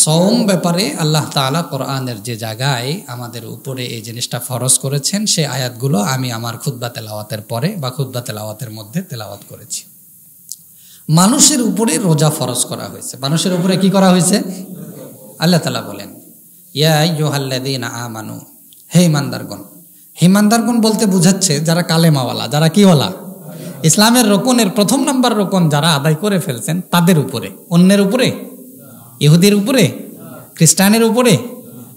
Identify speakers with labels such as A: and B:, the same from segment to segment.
A: সওম ব্যাপারে আল্লাহ তাআলা কোরআনের যে জায়গায় আমাদের উপরে এই জিনিসটা ফরজ করেছেন সেই আয়াতগুলো আমি আমার খুতবা তেলাওয়াতের পরে বা খুতবা তেলাওয়াতের মধ্যে তেলাওয়াত করেছি। মানুষের উপরে রোজা ফরজ করা হয়েছে। মানুষের উপরে কি করা হয়েছে? আল্লাহ তাআলা বলেন, ইয়া আইয়ুহাল্লাযীনা আমানু, হে ঈমানদারগণ। ঈমানদারগণ বলতে বোঝাচ্ছে যারা কালেমাওয়ালা, যারা কিওয়ালা, ইসলামের রোকনের প্রথম নাম্বার রোকন যারা আদায় করে ফেলছেন তাদের উপরে। অন্যের উপরে, ইহুদির উপরে, খ্রিস্টানের উপরে,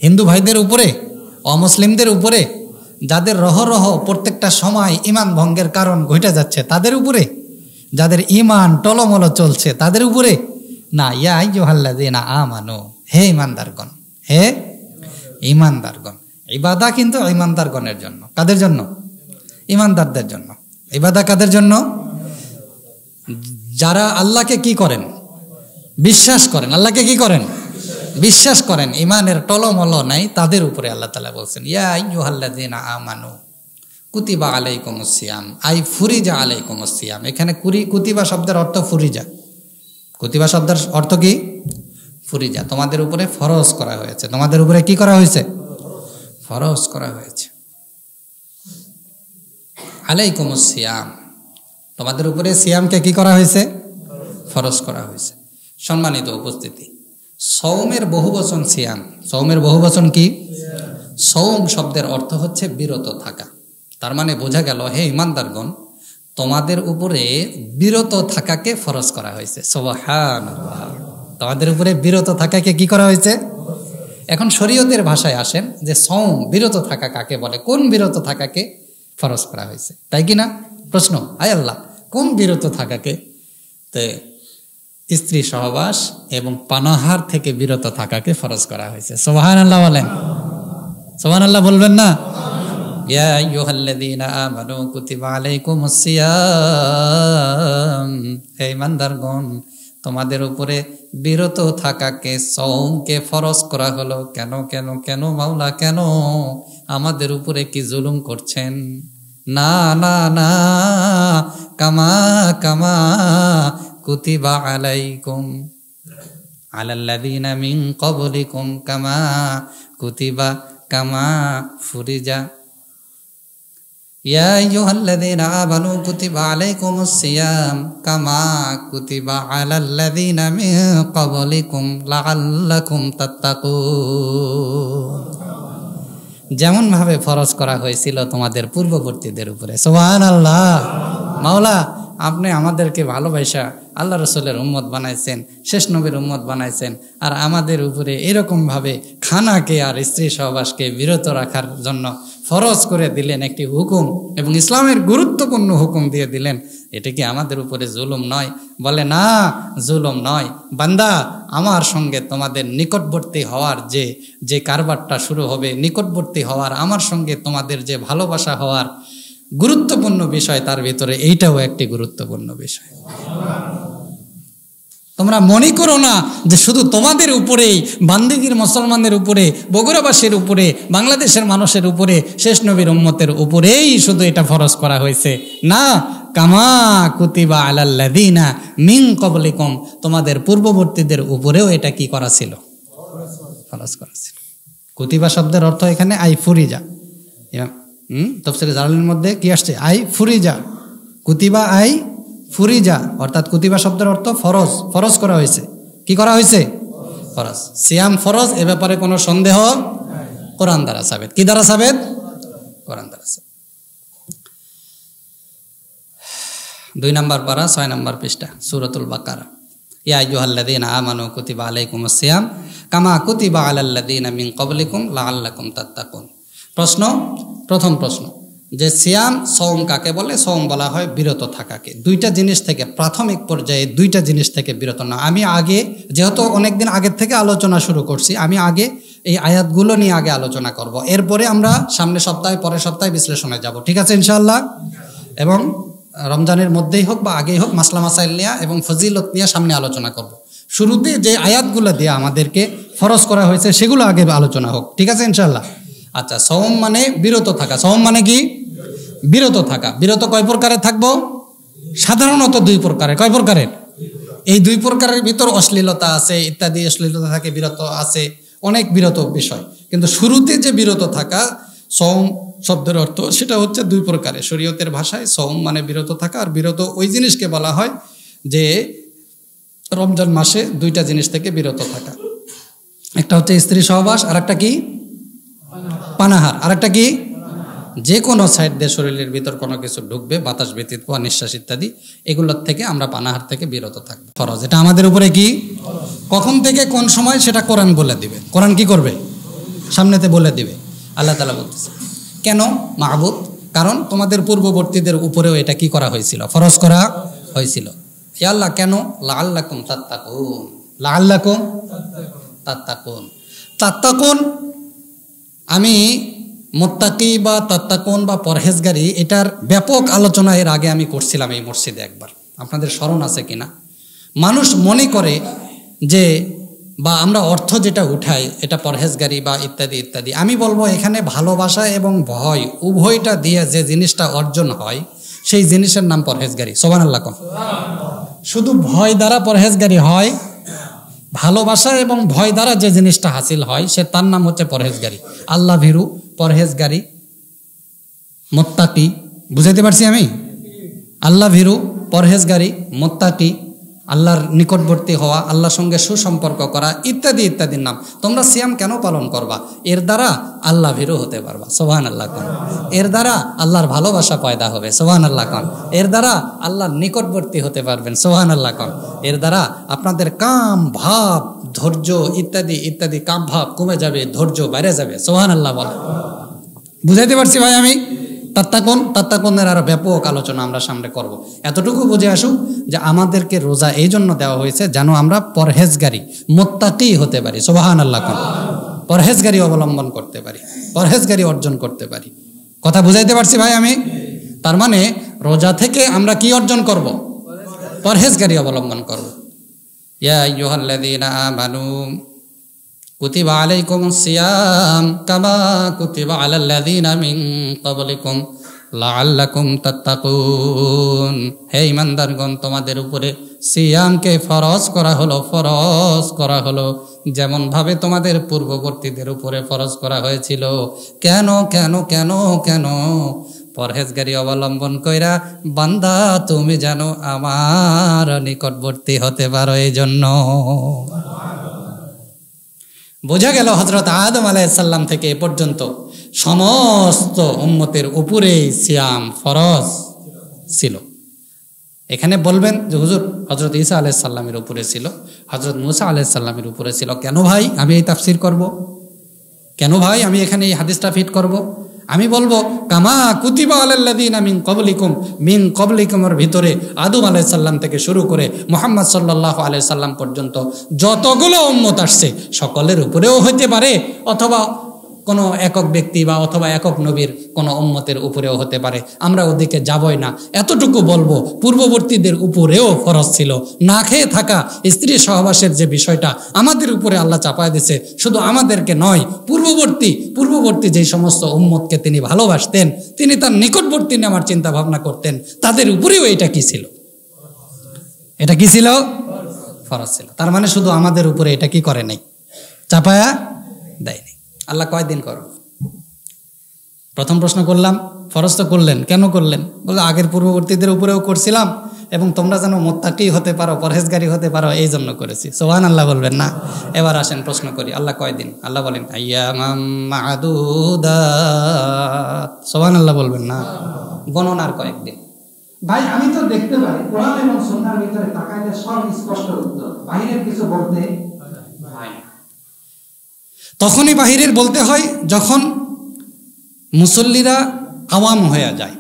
A: হিন্দু ভাইদের উপরে, অমুসলিমদের উপরে, যাদের রহ প্রত্যেকটা সময় ঈমান ভঙ্গের কারণ ঘটে যাচ্ছে তাদের উপরে, যাদের ঈমান টলমল চলছে তাদের উপরে না। ইয়া আইয়ুহাল্লাযীনা আমানু, হে ঈমানদারগণ, হে ঈমানদারগণ। ইবাদা কিন্তু ঈমানদারগণের জন্য। কাদের জন্য? ঈমানদারদের জন্য। ইবাদা কাদের জন্য? যারা আল্লাহকে কি করেন? বিশ্বাস করেন। আল্লাহকে কি করেন? বিশ্বাস করেন। ঈমানের টলমল নাই তাদের উপরে আল্লাহ তাআলা বলছেন, ইয়া আইয়ুহাল্লাযীনা আমানু কুতিবা আলাইকুমুস সিয়াম আই ফুরিজা আলাইকুমুস সিয়াম। এখানে কুতিবা শব্দের অর্থ ফুরিজা। কুতিবা শব্দের অর্থ কি? ফুরিজা। তোমাদের উপরে ফরজ করা হয়েছে। তোমাদের উপরে কি করা হয়েছে? ফরজ করা হয়েছে। আলাইকুমুস সিয়াম, তোমাদের উপরে সিয়ামকে কি করা হয়েছে? ফরজ করা হয়েছে। সম্মানিত উপস্থিতি, সওমের বহুবচন সিয়াম। সওমের বহুবচন কি? সওম শব্দের অর্থ হচ্ছে বিরত থাকা। তার মানে বোঝা গেল, হে ঈমানদারগণ, তোমাদের উপরে বিরত থাকাকে ফরজ করা হয়েছে। সুবহানাল্লাহ। তোমাদের উপরে বিরত থাকাকে কি করা হয়েছে? এখন শরীয়তের ভাষায় আসেন যে সওম বিরত থাকা কাকে বলে, কোন বিরত থাকাকে ফরজ করা হয়েছে, তাই কি না? প্রশ্ন, আয় আল্লাহ, কোন বিরত থাকাকে? তো স্ত্রী সহবাস এবং পানাহার থেকে বিরত থাকাকে ফরজ করা হয়েছে। সুবহানাল্লাহ বলেন। সুবহানাল্লাহ বলবেন না? ইয়া আইয়ুহাল্লাযীনা আমানু কুতিবা আলাইকুমুস সিয়াম, হে ঈমানদারগণ, তোমাদের উপরে বিরত থাকাকে, সওমকে ফরজ করা হলো। কেন কেন কেন মাওলা, কেন? আমাদের উপরে কি জুলুম করছেন? না না না, কামা কামা কুতিবা আলাইকুম আলাল্লাযীনা মিন ক্বাবলিকুম কামা কুতিবা কামা ফুরিজা। ইয়া আইয়ুহাল্লাযীনা আমানু কুতিবা আলাইকুমুস সিয়াম কামা কুতিবা আলাল্লাযীনা মিন ক্বাবলিকুম লাআল্লাকুম তাত্তাকুন। যেমন ভাবে ফরজ করা হয়েছিল তোমাদের পূর্ববর্তীদের উপরে। সুবহানাল্লাহ। মাওলা, আপনি আমাদেরকে ভালোবাসা আল্লাহ রসুলের উম্মত বানাইছেন, শেষ নবীর উম্মত বানাইছেন, আর আমাদের উপরে এরকম ভাবে খানাকে আর স্ত্রী সহবাসকে বিরত রাখার জন্য ফরজ করে দিলেন একটি হুকুম, এবং ইসলামের গুরুত্বপূর্ণ হুকুম দিয়ে দিলেন। এটা কি আমাদের উপরে জুলুম নয়? বলে না, জুলুম নয়। বান্দা, আমার সঙ্গে তোমাদের নিকটবর্তী হওয়ার যে কারবারটা শুরু হবে, নিকটবর্তী হওয়ার, আমার সঙ্গে তোমাদের যে ভালোবাসা হওয়ার গুরুত্বপূর্ণ বিষয়, তার ভিতরে এইটাও একটি গুরুত্বপূর্ণ বিষয়। তোমরা মনে করো না যে শুধু তোমাদের উপরেই, বান্দিগির মুসলমানদের উপরে, বগুড়াবাসীর উপরে, বাংলাদেশের মানুষের উপরে, শেষ নবীর উম্মতের উপরেই শুধু এটা ফরজ করা হয়েছে। না, কামা কুতিবা আলাল্লাযীনা মিন ক্বাবলিকুম, তোমাদের পূর্ববর্তীদের উপরেও এটা কি করা ছিল? ফরজ করা ছিল। কুতিবা শব্দের অর্থ এখানে আই ফুরিজা। তাফসীরে জালালাইনের মধ্যে কি আসছে? আই ফুরিজা। কুতিবা আই ফুরিজা, অর্থাৎ কুতিবা শব্দের অর্থ ফরজ। ফরজ করা হয়েছে। কি করা হয়েছে? ফরজ। সিয়াম ফরজ, এ ব্যাপারে কোনো সন্দেহ কোরআন দ্বারা সাবেত। কি দ্বারা সাবেত? কোরআন দ্বারা সাবেত। 2 নম্বর পারা 6 নম্বর পৃষ্ঠা, সূরাতুল বাকারা। ইয়া আইয়ুহাল্লাযীনা আমানু কুতিবা আলাইকুমুস সিয়াম কামা কুতিবা আলাল্লাযীনা মিন ক্বাবলিকুম লাআল্লাকুম তাত্তাকুন। প্রশ্ন, প্রথম প্রশ্ন যে সিয়াম, সওম কাকে বলে? সওম বলা হয় বিরত থাকাকে। দুইটা জিনিস থেকে, প্রাথমিক পর্যায়ে দুইটা জিনিস থেকে বিরত না। আমি আগে, যেহেতু অনেকদিন আগের থেকে আলোচনা শুরু করছি, আমি আগে এই আয়াতগুলো নিয়ে আগে আলোচনা করব। এরপরে আমরা সামনে সপ্তাহে, পরের সপ্তাহে বিশ্লেষণে যাব। ঠিক আছে ইনশাআল্লাহ? এবং রমজানের মধ্যেই হোক বা আগেই হোক, মাসলা মাসাইল নিয়ে এবং ফজিলত নিয়ে সামনে আলোচনা করব। শুরুতে যে আয়াতগুলো দিয়ে আমাদেরকে ফরজ করা হয়েছে সেগুলো আগে আলোচনা হোক। ঠিক আছে ইনশাআল্লাহ? আচ্ছা, সওম মানে বিরত থাকা। সওম মানে কি? বিরত থাকা। বিরত কয় প্রকারের থাকবো? সাধারণত 2 প্রকারের। কয় প্রকারের? এই দুই প্রকারের ভিতর অশ্লীলতা আছে, ইত্যাদি অশ্লীলতা থেকে বিরত আছে, অনেক বিরত বিষয়। কিন্তু শুরুতে যে বিরত থাকা, সওম শব্দের অর্থ সেটা হচ্ছে দুই প্রকারের। শরীয়তের ভাষায় সওম মানে বিরত থাকা, আর বিরত ওই জিনিসকে বলা হয় যে রমজান মাসে দুইটা জিনিস থেকে বিরত থাকা। একটা হচ্ছে স্ত্রী সহবাস, আর একটা কি পানাহার, আর একটা কি যে কোনো সাইড দিয়ে শরীরের ভিতর কোনো কিছু ঢুকবে, বাতাস ব্যতীত বা নিঃশ্বাস ইত্যাদি, এগুলোর থেকে আমরা পানাহার থেকে বিরত থাকবো। ফরজ, এটা আমাদের উপরে কি, কখন থেকে কোন সময় সেটা কোরআন বলে দিবে। কোরআন কি করবে, সামনেতে বলে দিবে। আল্লাহ তাআলা বলতেছে কেন মাহবুদ, কারণ তোমাদের পূর্ববর্তীদের উপরেও এটা কি করা হয়েছিল, ফরজ করা হয়েছিল। ইয়া আল্লাহ কেন, লাআল্লাকুম তাত্তাকুন, লাআল্লাকুম তাত্তাকুন। তাত্তাকুন, আমি মুত্তাকি বা তাত্তাকুন বা পরহেজগারি, এটার ব্যাপক আলোচনা এর আগে আমি করছিলাম এই মসজিদে একবার, আপনাদের স্মরণ আছে কিনা। মানুষ মনে করে যে, বা আমরা অর্থ যেটা উঠাই এটা পরহেজগারি বা ইত্যাদি ইত্যাদি। আমি বলবো এখানে ভালোবাসা এবং ভয় উভয়টা দিয়ে যে জিনিসটা অর্জন হয় সেই জিনিসের নাম পরহেজগারি। সুবহানাল্লাহ। শুধু ভয় দ্বারা পরহেজগারি হয়, ভালোবাসা এবং ভয় দ্বারা যে জিনিসটা হাসিল হয় সে তার নাম হচ্ছে পরহেজগারি। আল্লাহ ভীরু, পরহেজগারি, মুত্তাকি, বুঝাইতে পারছি আমি? আল্লাহ ভীরু, পরহেজগারি, মুত্তাকি, আল্লাহর নিকটবর্তী হওয়া, আল্লাহর সঙ্গে সুসম্পর্ক করা ইত্যাদি ইত্যাদির নাম। তোমরা সিয়াম কেন পালন করবা? এর দ্বারা আল্লাহ ভীরু হতে পারবা। সুবহানাল্লাহ। এর দ্বারা আল্লাহর ভালোবাসা পয়দা হবে। সুবহানাল্লাহ। এর দ্বারা আল্লাহর নিকটবর্তী হতে পারবেন। সুবহানাল্লাহ। এর দ্বারা আপনাদের কাম ভাব, ধৈর্য ইত্যাদি ইত্যাদি, কাম ভাব কমে যাবে, ধৈর্য বেড়ে যাবে। সুবহানাল্লাহ বলে। বুঝাইতে পারছি ভাই আমি? তাত্তাকুনের আরো ব্যাপক আলোচনা আমরা সামনে করব। এতটুকু বুঝে আসুক যে আমাদেরকে রোজা এই জন্য দেওয়া হয়েছে যেন আমরা পরহেজগারি, মুত্তাকি হতে পারি। সুবহানাল্লাহ। পরহেজগারি অবলম্বন করতে পারি, পরহেজগারি অর্জন করতে পারি। কথা বুঝাইতে পারছি ভাই আমি? তার মানে রোজা থেকে আমরা কি অর্জন করব? পরহেজগারি অবলম্বন করব। ইয়া আইয়ুহাল্লাযীনা আমানু কুতিবা আলাইকুমুস সিয়াম কামা কুতিবা আলাল লাযীনা মিন ক্বাবলিকুম লাআল্লাকুম তাত্তাকুন। হে ঈমানদারগণ, তোমাদের উপরে সিয়ামকে ফরজ করা হলো যেমন ভাবে তোমাদের পূর্ববর্তীদের উপরে ফরজ করা হয়েছিল। কেন কেন কেন কেন? পরহেজগারি অবলম্বন কইরা বান্দা তুমি যেন আমার নিকটবর্তী হতে পারো, এই জন্য। বোঝা গেল হযরত আদম আলাইহিস সালাম থেকে এ পর্যন্ত সমস্ত উম্মতের উপরেই সিয়াম ফরজ ছিল। এখানে বলবেন যে হুজুর হযরত ঈসা আলাইহিস সালামের উপরে ছিল, হযরত মুসা আলাইহিস সালামের উপরে ছিল। কেন ভাই আমি এই তাফসীর করব? কেন ভাই আমি এখানে এই হাদিসটা ফিট করব? আমি বলবো কামা কুতিবা আলাল্লাযীনা মিন ক্বাবলিকুমের ভিতরে আদম আলাইহিস সালাম থেকে শুরু করে মুহাম্মদ সাল্লাল্লাহু আলাইহি সাল্লাম পর্যন্ত যতগুলো উম্মত আসছে সকলের উপরেও হতে পারে, অথবা কোনো একক ব্যক্তি বা অথবা একক নবীর কোনো উম্মতের উপরেও হতে পারে। আমরা ওদিকে যাবই না, এতটুকু বলবো পূর্ববর্তীদের উপরেও ফরজ ছিল। না খেয়ে থাকা, স্ত্রী সহবাসের যে বিষয়টা আমাদের উপরে আল্লাহ চাপায় দিয়েছে, শুধু আমাদেরকে নয়, পূর্ববর্তী যেই সমস্ত উম্মতকে তিনি ভালোবাসতেন, তিনি তার নিকটবর্তী নেওয়ার চিন্তা ভাবনা করতেন, তাদের উপরেও এটা কি ছিল? এটা কি ছিল? ফরজ ছিল। তার মানে শুধু আমাদের উপরে এটা কি করে নাই, চাপায়া দেয়নি। আল্লাহ কয়দিন করো? প্রথম প্রশ্ন করলাম, ফরজ তো করলেন, কেন করলেন? বলে আগের পূর্ববর্তীদের উপরেও করছিলাম এবং তোমরা যেন মুত্তাকি হতে পারো, পরহেজগারি হতে পারো, এই জন্য করেছি। সুবহানাল্লাহ বলবেন না? এবার আসেন প্রশ্ন করি, আল্লাহ কয়দিন? আল্লাহ বলেন আইয়ামাম মা'দুদাত। সুবহানাল্লাহ বলবেন না? গণনার কয়েকদিন। ভাই আমি তো দেখতে পাই কোরআন এবং সুন্নাহর ভিতরে তাকাইলে সব স্পষ্ট উত্তর, বাইরের কিছু বলতে হয় না। তখনই বাহিরের বলতে হয় যখন মুসল্লিরা আওয়াম হয়ে যায়,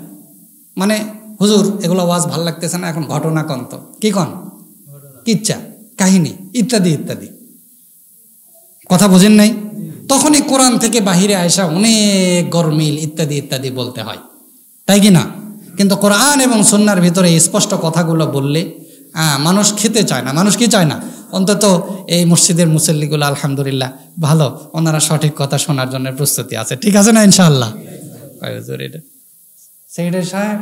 A: মানে হুজুর এগুলো ওয়াজ ভাল লাগতেছে না, এখন ঘটনা কন্ত, কি কন, কিচ্ছা কাহিনী ইত্যাদি ইত্যাদি, কথা বোঝেন নাই? তখনই কোরআন থেকে বাহিরে আসা অনেক গরমিল ইত্যাদি ইত্যাদি বলতে হয়, তাই কি না? কিন্তু কোরআন এবং সুন্নাহর ভিতরে স্পষ্ট কথাগুলো বললে মানুষ খেতে চায় না। মানুষ কি চায় না? অন্তত এই মসজিদের মুসল্লিগুলো আলহামদুলিল্লাহ ভালো, ওনারা সঠিক কথা শোনার জন্য প্রস্তুতি আছে, ঠিক আছে না ইনশাআল্লাহ? সেক্রেটারি সাহেব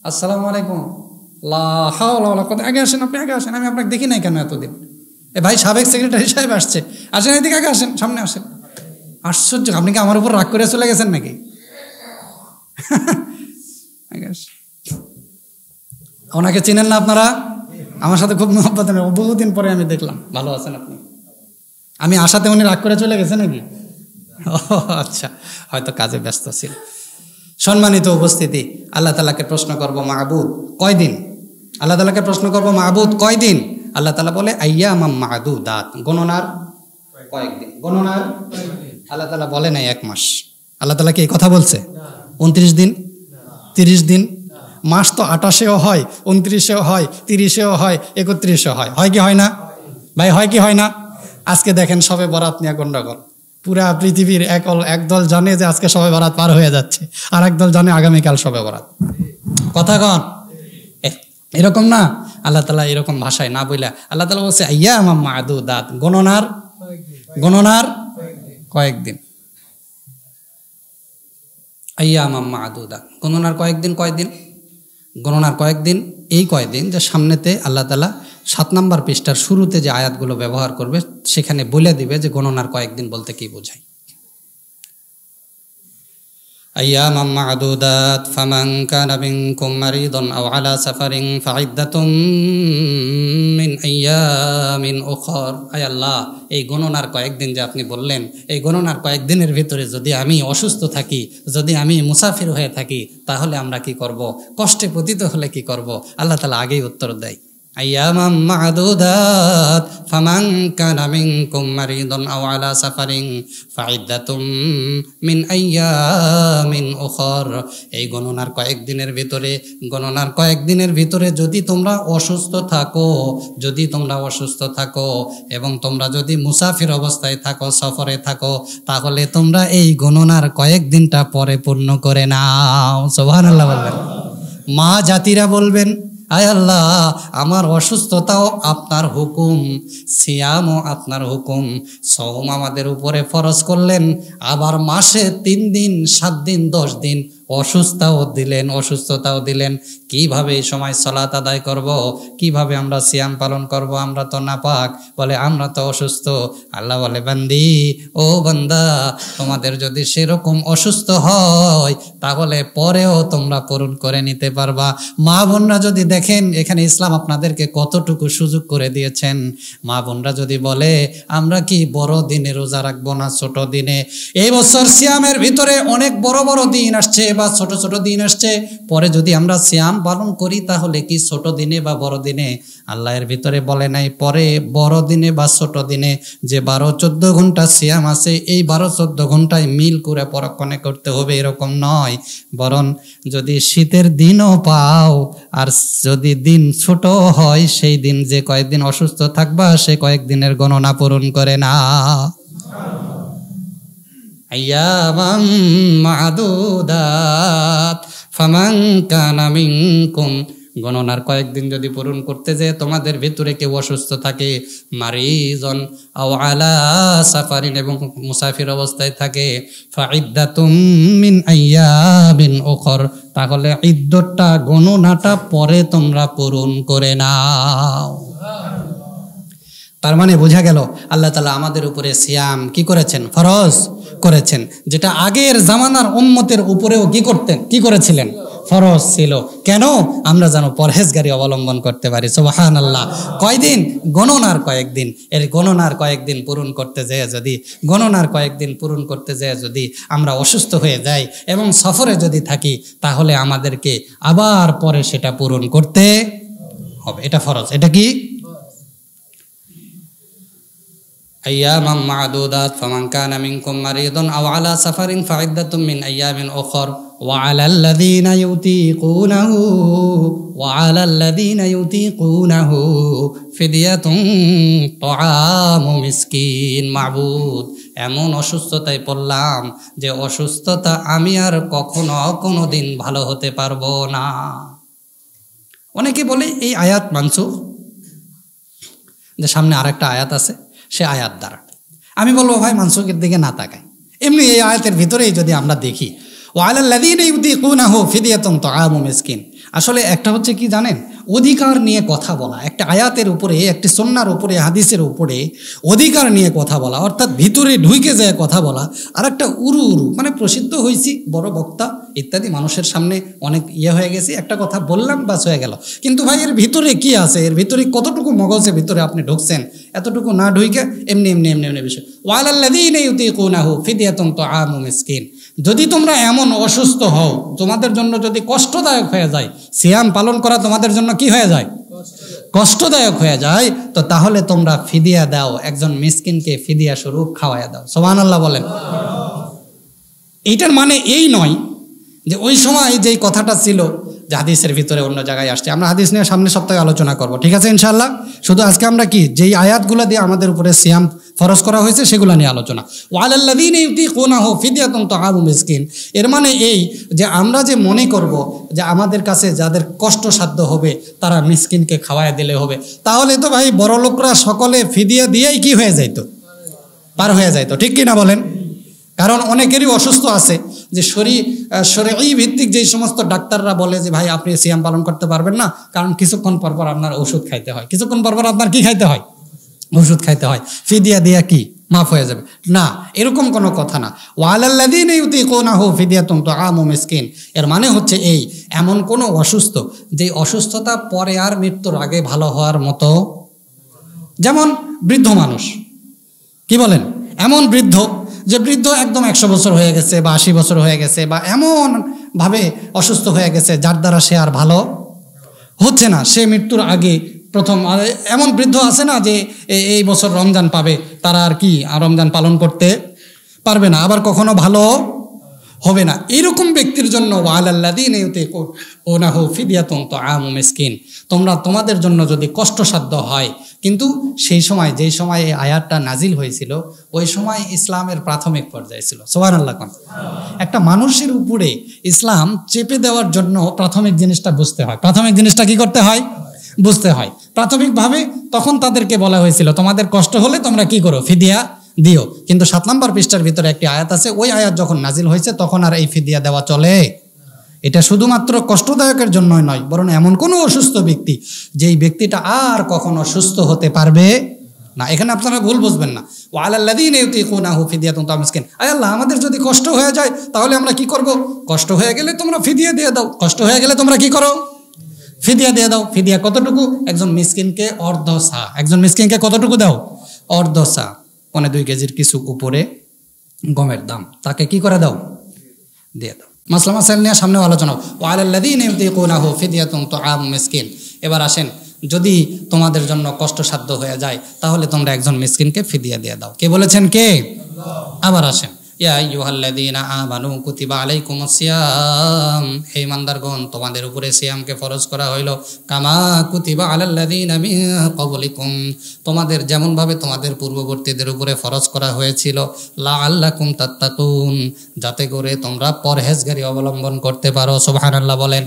A: আসসালামু আলাইকুম, লা হাওলা ওয়ালা কুওয়াতা। আগে আসেন, আপনি আগে আসেন, আমি আপনাকে দেখি নাই কেন এতদিন। এ ভাই, সাবেক সেক্রেটারি সাহেব আসছে, আসেন এদিকে, আগে আসেন, সামনে আসেন। আশ্চর্য, আপনি কি আমার উপর রাগ করে চলে গেছেন নাকি? ওনাকে চিনেন না আপনারা? আমার সাথে খুব মহব্বত, বহুদিন পরে আমি দেখলাম। ভালো আছেন আপনি? আমি আশাতে উনি রাগ করে চলে গেছে নাকি? ও আচ্ছা, হয়তো কাজে ব্যস্ত ছিল। সম্মানিত উপস্থিতি, আল্লাহ তাআলাকে প্রশ্ন করব মাহবুদ কয়দিন? আল্লাহ তাআলাকে প্রশ্ন করব মাহবুদ কয়দিন? আল্লাহ তাআলা বলে আইয়ামাম মাদুদাত, গণনার কয়েকদিন, গণনার। আল্লাহ তাআলা বলে নাই 1 মাস। আল্লাহ তাআলা কি এই কথা বলছে? 29 দিন, 30 দিন? মাস তো 28-এও হয়, 29-এও হয়, 30-এও হয়, 31-এও হয়। হয় কি হয় না ভাই? হয় কি হয় না? আজকে দেখেন সবে বরাত নিয়ে গন্ডগোল। পুরা পৃথিবীর একদল জানে যে আজকে সবে বরাত পার হয়ে যাচ্ছে, আর একদল জানে আগামীকাল সবে বরাত। কথা কন এরকম না? আল্লাহ তাআলা এরকম ভাষায় না বইলা আল্লাহ তাআলা বলছে আইয়ামাম মাদুদাত, গণনার কয়েকদিন। আইয়ামাম মাদুদাত, গণনার কয়েকদিন। কয়দিন? গণনার কয়েকদিন, এই কয়দিন যে সামনেতে আল্লাহ তাআলা 7 নম্বর পৃষ্ঠার শুরুতে যে আয়াতগুলো ব্যবহার করবে সেখানে বলে দিবে যে গণনার কয়েকদিন বলতে কি বোঝায়। আইয়ামাম মাদুদাত ফামান কানা মিনকুম মারিদান আও আলা সাফারিন ফাইদ্দাতুম মিন আইয়ামিন উখর। আয় আল্লাহ, এই গণনার কয়েকদিন যে আপনি বললেন, এই গণনার কয়েকদিনের ভিতরে যদি আমি অসুস্থ থাকি, যদি আমি মুসাফির হয়ে থাকি, তাহলে আমরা কি করব? কষ্টে পতিত হলে কি করব? আল্লাহ তাআলা আগেই উত্তর দেয়, আইয়ামাম মাদুদাত ফামান কানা মিনকুম মারিদান আও আলা সাফারিন ফাইদ্দাতুম মিন আইয়ামিন উখর। এই গণনার কয়েকদিনের ভিতরে যদি তোমরা অসুস্থ থাকো, এবং তোমরা যদি মুসাফির অবস্থায় থাকো, সফরে থাকো, তাহলে তোমরা এই গণনার কয়েকদিনটা পরে পূর্ণ করে নাও। সুবহানাল্লাহ বলবেন। মা জাতিরা বলবেন, আয় আল্লাহ, আমার অসুস্থতাও আপনার হুকুম, সিয়ামও আপনার হুকুম। সওম আমাদের উপরে ফরজ করলেন, আবার মাসে 3 দিন, 7 দিন, 10 দিন অসুস্থতাও দিলেন। কিভাবে এই সময় সালাত আদায় করব? কিভাবে আমরা সিয়াম পালন করব? আমরা তো নাপাক, বলে আমরা তো অসুস্থ। আল্লাহ বলে, বান্দি, ও বান্দা, তোমাদের যদি সেরকম অসুস্থ হয় তাহলে পরেও তোমরা পূরণ করে নিতে পারবা। মা বোনরা যদি দেখেন এখানে ইসলাম আপনাদেরকে কতটুকু সুযোগ করে দিয়েছেন, মা বোনরা যদি বলে আমরা কি বড় দিনে রোজা রাখবো না ছোট দিনে? এই বছর সিয়ামের ভিতরে অনেক বড় বড় দিন আসছে বা ছোট ছোট দিন আসছে, পরে যদি আমরা সিয়াম পালন করি তাহলে কি ছোট দিনে বা বড় দিনে? আল্লাহর ভিতরে বলে নাই পরে বড় দিনে বা ছোট দিনে যে 12-14 ঘন্টা সিয়াম আছে, এই 12-14 ঘন্টায় মিল করে পরক্ষণে করতে হবে, এরকম নয়। বরং যদি শীতের দিনও পাও আর যদি দিন ছোট হয়, সেই দিন যে কয়েকদিন অসুস্থ থাকবা সে কয়েকদিনের গণনা পূরণ করে না। আইয়ামাম মাদুদাত ফামান কানা মিনকুম, গণনার কয়েকদিন যদি পূরণ করতে যে তোমাদের ভিতরে কেউ অসুস্থ থাকে, মারিজন আও আলা সাফারিন, এবং মুসাফির অবস্থায় থাকে, ফাইদ্দাতুম মিন আইয়ামিন উখর, তাহলে ইদ্দতটা, গণনাটা পরে তোমরা পূরণ করে নাও। তার মানে বোঝা গেল আল্লাহ তাআলা আমাদের উপরে সিয়াম কি করেছেন? ফরজ করেছেন, যেটা আগের জামানার উম্মতের উপরেও কি করেছিলেন? ফরজ ছিল। কেন? আমরা যেন পরহেজগারি অবলম্বন করতে পারি। সুবহানাল্লাহ। কয়দিন? গণনার কয়েকদিন। এর গণনার কয়েকদিন পূরণ করতে যেয়ে যদি আমরা অসুস্থ হয়ে যাই এবং সফরে যদি থাকি, তাহলে আমাদেরকে আবার পরে সেটা পূরণ করতে হবে। এটা ফরজ। এটা কি? আইয়ামাম মাদুদাত ফামান কানা মিনকুম মারিদান আও আলা সাফারিন ফাইদ্দাতুম মিন আইয়ামিন উখর ওয়া আলাল্লাযীনা ইউতীকুনাহু ফিদিয়াতুন তাআমু মিসকিন। মাবুদ, এমন অসুস্থতায় পড়লাম যে অসুস্থতা আমি আর কোনো দিন ভালো হতে পারবো না। অনেকে বলে এই আয়াত মানসুখ, যে সামনে আরেকটা আয়াত আছে সে আয়াত দ্বারা। আমি বলবো ভাই মানসুখের দিকে না তাকাই, এমনি এই আয়াতের ভিতরেই যদি আমরা দেখি, ওয়া আলাল্লাযীনা ইউতীকুনাহু ফিদিয়াতুন তাআমু মিসকিন, আসলে একটা হচ্ছে কি জানেন, অধিকার নিয়ে কথা বলা, একটা আয়াতের উপরে, একটি সুন্নাহর উপরে, হাদিসের উপরে অধিকার নিয়ে কথা বলা, অর্থাৎ ভিতরে ঢুকে যায় কথা বলা, আর একটা উরু মানে প্রসিদ্ধ হয়েছি, বড় বক্তা ইত্যাদি, মানুষের সামনে অনেক হয়ে গেছে, একটা কথা বললাম বাস হয়ে গেল। কিন্তু ভাই এর ভিতরে কি আছে, এর ভিতরে কতটুকু মগজের ভিতরে আপনি ঢুকছেন, এতটুকু না ঢুকে এমনি এমনি এমনি এমনি বিষয়। ওয়ালাল্লাযীনা ইউতীকুনাহু ফিদিয়াতুন তুআমু মিসকিন, যদি তোমরা এমন অসুস্থ হও, তোমাদের জন্য যদি কষ্টদায়ক হয়ে যায়, সিয়াম পালন করা তোমাদের জন্য কি হয়ে যায়, কষ্টদায়ক হয়ে যায়, তো তাহলে তোমরা ফিদিয়া দাও, একজন মিসকিনকে ফিদিয়া স্বরূপ খাওয়াইয়া দাও। সুবহানাল্লাহ বলেন। এইটার মানে এই নয় যে ওই সময় যেই কথাটা ছিল যে হাদিসের ভিতরে অন্য জায়গায় আসছে, আমরা হাদিস নিয়ে সামনের সপ্তাহে আলোচনা করব, ঠিক আছে ইনশাআল্লাহ। শুধু আজকে আমরা কি যেই আয়াতগুলো দিয়ে আমাদের উপরে সিয়াম ফরজ করা হয়েছে সেগুলো নিয়ে আলোচনা। ওয়ালাল্লাযীনা ইউতীকুনাহু ফিদিয়াতুন তুআমু মিসকিন, এর মানে এই যে আমরা যে মনে করব যে আমাদের কাছে যাদের কষ্টসাধ্য হবে তারা মিসকিনকে খাওয়ায় দিলে হবে, তাহলে তো ভাই বড় লোকরা সকলে ফিদিয়া দিয়েই কি হয়ে যাইতো, পার হয়ে যাইতো, ঠিক কিনা বলেন। কারণ অনেকেরই অসুস্থ আছে যে শরঈ ভিত্তিক যেই সমস্ত ডাক্তাররা বলে যে ভাই আপনি সিয়াম পালন করতে পারবেন না, কারণ কিছুক্ষণ পর পর আপনার ওষুধ খাইতে হয়, কিছুক্ষণ পর পর আপনার কি খাইতে হয়, ওষুধ খাইতে হয়, ফিদিয়া দিয়া কি মাফ হয়ে যাবে না, এরকম কোনো কথা না। ওয়ালাল্লাযীনা ইউতীকুনাহু ফিদিয়াতুন তুআমু মিসকিন, এর মানে হচ্ছে এই, এমন কোনো অসুস্থ যে অসুস্থতা পরে আর মৃত্যুর আগে ভালো হওয়ার মতো, যেমন বৃদ্ধ মানুষ, কি বলেন, এমন বৃদ্ধ যে বৃদ্ধ একদম 100 বছর হয়ে গেছে বা 80 বছর হয়ে গেছে, বা এমন ভাবে অসুস্থ হয়ে গেছে যার দ্বারা সে আর ভালো হচ্ছে না, সে মৃত্যুর আগে প্রথম, এমন বৃদ্ধ আছে না যে এই বছর রমজান পাবে, তারা আর কি রমজান পালন করতে পারবে না, আবার কখনো ভালো হবে না, এরকম ব্যক্তির জন্য ওয়ালাল্লাযীনা ইউতীকুনাহু ফিদিয়াতুন তুআমু মিসকিন, তোমরা তোমাদের জন্য যদি কষ্টসাধ্য হয়, কিন্তু সেই সময় যেই সময় এই আয়াতটা নাজিল হয়েছিল ওই সময় ইসলামের প্রাথমিক পর্যায়ে ছিল। সুবহানাল্লাহ। একটা মানুষের উপরে ইসলাম চেপে দেওয়ার জন্য প্রাথমিক জিনিসটা বুঝতে হয়, প্রাথমিক জিনিসটা কি করতে হয়, বুঝতে হয়। প্রাথমিকভাবে তখন তাদেরকে বলা হয়েছিল তোমাদের কষ্ট হলে তোমরা কি করো, ফিদিয়া দিও, কিন্তু 7 নম্বর পৃষ্ঠার ভিতরে একটি আয়াত আছে, ওই আয়াত যখন নাজিল হয়েছে তখন আর এই ফিদিয়া দেওয়া চলে। এটা শুধুমাত্র কষ্টদায়কের জন্যই নয়, বরং এমন কোনো অসুস্থ ব্যক্তি যেই ব্যক্তিটা আর কখনো সুস্থ হতে পারবে না, এখানে আপনারা ভুল বুঝবেন না। ওয়ালাল্লাযীনা ইউতীকুনাহু ফিদিয়াতুন তুআমু মিসকিন, আয় আল্লাহ আমাদের যদি কষ্ট হয়ে যায় তাহলে আমরা কি করব, কষ্ট হয়ে গেলে তোমরা ফিদিয়া দিয়ে দাও, কষ্ট হয়ে গেলে তোমরা কি করো, ফিদিয়া দিয়ে দাও। ফিদিয়া কতটুকু, একজন মিসকিনকে অর্ধ সা, একজন মিসকিনকে কতটুকু দাও, অর্ধ সা, 1.2 কেজির কিছু উপরে গমের দাম, তাকে কি করে দাও, দিয়ে দাও। মাসলা মাসাইল নিয়ে সামনে আলোচনা। ওয়ালাল্লাযীনা ইউতীকুনাহু ফিদিয়াতুন তুআমু মিসকিন, এবার আসেন, যদি তোমাদের জন্য কষ্টসাধ্য হয়ে যায় তাহলে তোমরা একজন মিসকিনকে ফিদিয়া দিয়ে দাও। কে বলেছেন, কে? আবার আসেন, ইয়া আইয়ুহাল্লাযীনা আমানু কুতিবা আলাইকুমুস সিয়াম, হে ইমানদারগণ তোমাদের উপরে সিয়ামকে ফরজ করা হইল, কামা কুতিবা আলাল্লাযীনা মিন ক্বাবলিকুম, তোমাদের যেমন ভাবে তোমাদের পূর্ববর্তীদের উপরে ফরজ করা হয়েছিল, লাআল্লাকুম তাত্তাকুন, যাতে করে তোমরা পরহেজগারি অবলম্বন করতে পারো। সুবহানাল্লাহ বলেন।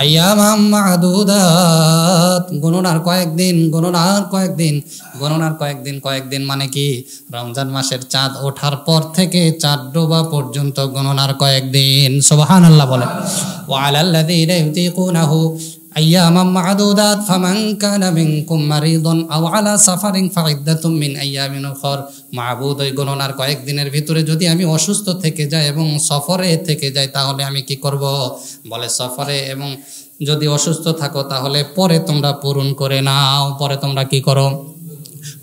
A: আইয়ামাম মা'দুদাত, গণনার কয়েকদিন, গণনার কয়েকদিন, গণনার কয়েকদিন, কয়েকদিন মানে কি, রমজান মাসের চাঁদ ওঠার পর থেকে চাঁদ ডোবা পর্যন্ত গণনার কয়েকদিন। সুবহানাল্লাহ বলেন। ওয়ালাল্লাযীনা ইউতীকুনাহু আইয়ামাম মা'দুদাত ফামান কানা মিনকুম মারিদান আও আলা সাফারিন ফাইদ্দাতুম মিন আইয়ামিন উখর, মাবুদ ওই গণনার কয়েকদিনের ভিতরে যদি আমি অসুস্থ থেকে যাই এবং সফরে থেকে যাই তাহলে আমি কি করব, বলে সফরে এবং যদি অসুস্থ থাকো তাহলে পরে তোমরা পূরণ করে নাও, পরে তোমরা কি করো।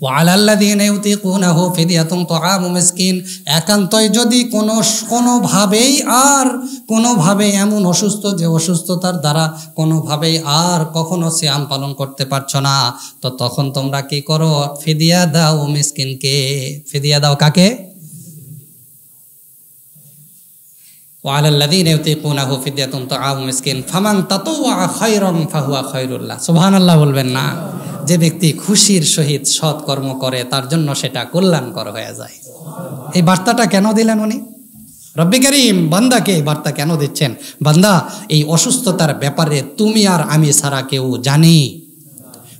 A: ওয়ালাল্লাযীনা ইউতীকুনাহু ফিদিয়াতুন তুআমু মিসকিন, একান্তই যদি কোনোভাবেই এমন অসুস্থ যে অসুস্থতার দ্বারা কোনোভাবেই আর কখনো সিয়াম পালন করতে পারছো না, তো তখন তোমরা কি করো, ফিদিয়া দাও মিসকিনকে। ফিদিয়া দাও কাকে? ওয়ালাল্লাযীনা ইউতীকুনাহু ফিদিয়াতুন তুআমু মিসকিন ফামান তাতাওয়া খায়রান ফাহুয়া খায়রুল্লাহ। সুবহানাল্লাহ বলবেন না। যে ব্যক্তি খুশির সহিত সৎকর্ম করে তার জন্য সেটা কল্যাণকর হয়ে যায়। এই বার্তাটা কেন দিলেন উনি? রব্বি কারীম বান্দাকে এই বার্তা কেন দিচ্ছেন? বান্দা, এই অসুস্থতার ব্যাপারে তুমি আর আমি ছাড়া কেউ জানি?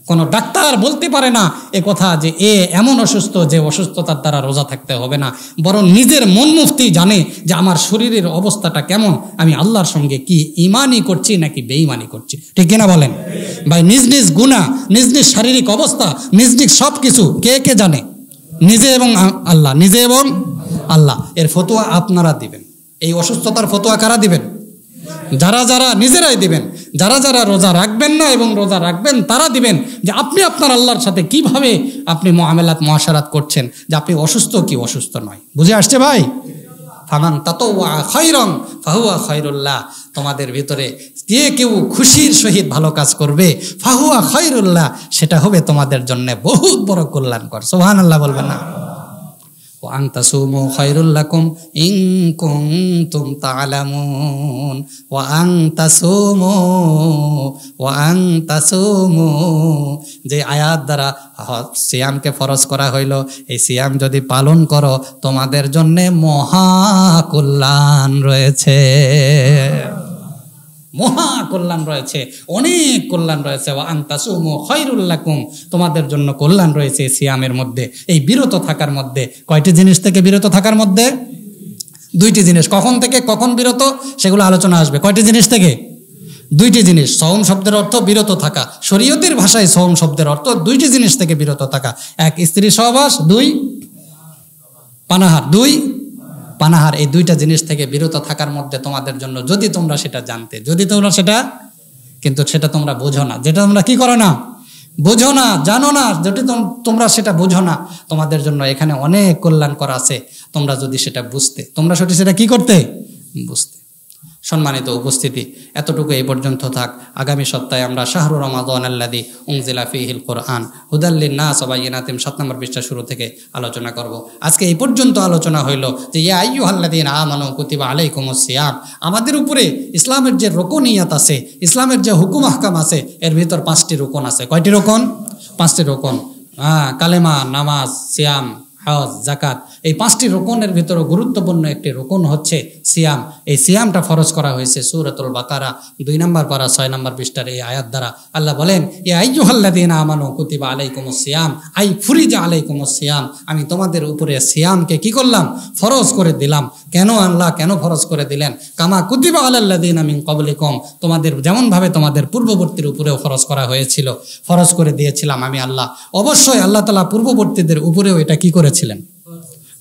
A: কোনো ডাক্তার বলতে পারে না এ কথা যে এ এমন অসুস্থ যে অসুস্থতার দ্বারা রোজা থাকতে হবে না, বরং নিজের মন মুফতি জানে যে আমার শরীরের অবস্থাটা কেমন, আমি আল্লাহর সঙ্গে কি ইমানি করছি নাকি বেঈমানি করছি, ঠিক কিনা বলেন ভাই? নিজ নিজ গুনাহ, নিজ নিজ শারীরিক অবস্থা, নিজ নিজ সব কিছু কে কে জানে? নিজে এবং আল্লাহ, নিজে এবং আল্লাহ। এর ফতোয়া আপনারা দিবেন। এই অসুস্থতার ফতোয়া কারা দিবেন? যারা যারা নিজেরাই দিবেন। যারা যারা রোজা রাখবেন না এবং রোজা রাখবেন তারা দিবেন যে আপনি আপনার আল্লাহর সাথে কিভাবে আপনি মুআমালাত মুআশারাত করছেন, যে আপনি অসুস্থ কি অসুস্থ নয়। বুঝে আসছে ভাই? ফামান তাতাওয়া খায়রান ফাহুয়া খায়রুল্লাহ, তোমাদের ভিতরে যে কেউ খুশির সহিত ভালো কাজ করবে, ফাহুয়া খায়রুল্লাহ, সেটা হবে তোমাদের জন্য বহুত বড় কল্যাণকর। সুবহানাল্লাহ বলবেন না? ওয়া আন তাসুমু খায়রুল লাকুম ইন কুনতুম তা'লামুন। ওয়া আন তাসুমু, যে আয়াত দ্বারা সিয়ামকে ফরজ করা হইল, এই সিয়াম যদি পালন করো তোমাদের জন্য মহা কল্যাণ রয়েছে, মহা কল্যাণ রয়েছে, অনেক কল্যাণ রয়েছে। ওয়া আন তাসুমু খায়রুল লাকুম, তোমাদের জন্য কল্যাণ রয়েছে সিয়ামের মধ্যে, এই বিরত থাকার মধ্যে। কয়টি জিনিস থেকে বিরত থাকার মধ্যে? দুইটি জিনিস। কখন থেকে কখন বিরত সেগুলো আলোচনা আসবে। কয়টি জিনিস থেকে? দুইটি জিনিস। সওম শব্দের অর্থ বিরত থাকা, শরীয়তের ভাষায় সওম শব্দের অর্থ দুইটি জিনিস থেকে বিরত থাকা। এক, স্ত্রী সহবাস, দুই, পানাহার। দুই, পানাহার। এই দুইটা জিনিস থেকে বিরত থাকার মধ্যে তোমাদের জন্য, যদি তোমরা সেটা জানতে, যদি তোমরা সেটা, কিন্তু সেটা তোমরা বোঝো না, যেটা তোমরা কি করো না, বোঝো না, জানো না, যদি তোমরা সেটা বোঝো না, তোমাদের জন্য এখানে অনেক কল্যাণকর আছে। তোমরা যদি সেটা বুঝতে, তোমরা সেটা কি করতে, বুঝতে। সম্মানিত উপস্থিতি, এতটুকু এই পর্যন্ত থাক। আগামী সপ্তাহে আমরা শাহরু রমাদান আল্লাযী উনজিলা ফীহিল কুরআন হুদাল লিন-নাস ওয়া বায়িনাতিন ৭ নম্বর পৃষ্ঠা শুরু থেকে আলোচনা করব। আজকে এই পর্যন্ত আলোচনা হইল যে ইয়া আইয়ুহাল্লাযীনা আমানু কুতিবা আলাইকুমুস সিয়াম, আমাদের উপরে ইসলামের যে রুকুনিয়াত আছে, ইসলামের যে হুকুম আহকাম আছে, এর ভিতর 5টি রুকন আছে। কয়টি রুকন? 5টি রুকন। কালেমা, নামাজ, সিয়াম, হজ, যাকাত। এই 5টি রুকনের ভিতরে গুরুত্বপূর্ণ একটি রুকন হচ্ছে সিয়াম। এই সিয়ামটা ফরজ করা হয়েছে সূরাতুল বাকারা 2 নম্বর পারা 6 নম্বর পৃষ্ঠার এই আয়াত দ্বারা। আল্লাহ বলেন, ইয়া আইয়ুহাল্লাযীনা আমানু কুতিবা আলাইকুমুস সিয়াম আই ফুরিজা আলাইকুমুস সিয়াম, আমি তোমাদের উপরে সিয়ামকে কি করলাম, ফরজ করে দিলাম। কেন আল্লাহ কেন ফরজ করে দিলেন? কামা কুতিবা আলাল্লাযীনা মিন ক্বাবলিকুম, তোমাদের যেমন ভাবে তোমাদের পূর্ববর্তীর উপরেও ফরজ করা হয়েছিল, ফরজ করে দিয়েছিলাম আমি আল্লাহ। অবশ্যই আল্লাহ তাআলা পূর্ববর্তীদের উপরেও এটা কি করেছিলেন,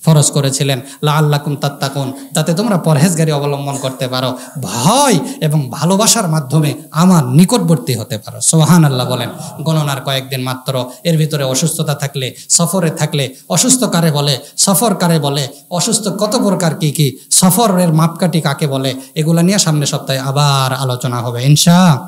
A: ফরজ করেছিলেন। লাআল্লাকুম তাত্তাকুন, যাতে তোমরা পরহেজগারি অবলম্বন করতে পারো, ভয় এবং ভালোবাসার মাধ্যমে আমার নিকটবর্তী হতে পারো। সুবহানাল্লাহ বলেন। গণনার কয়েকদিন মাত্র, এর ভিতরে অসুস্থতা থাকলে, সফরে থাকলে, অসুস্থ কারে বলে, সফর কারে বলে, অসুস্থ কত প্রকার কি কি, সফরের মাপকাঠি কাকে বলে, এগুলা নিয়ে সামনের সপ্তাহে আবার আলোচনা হবে ইনশাআল্লাহ।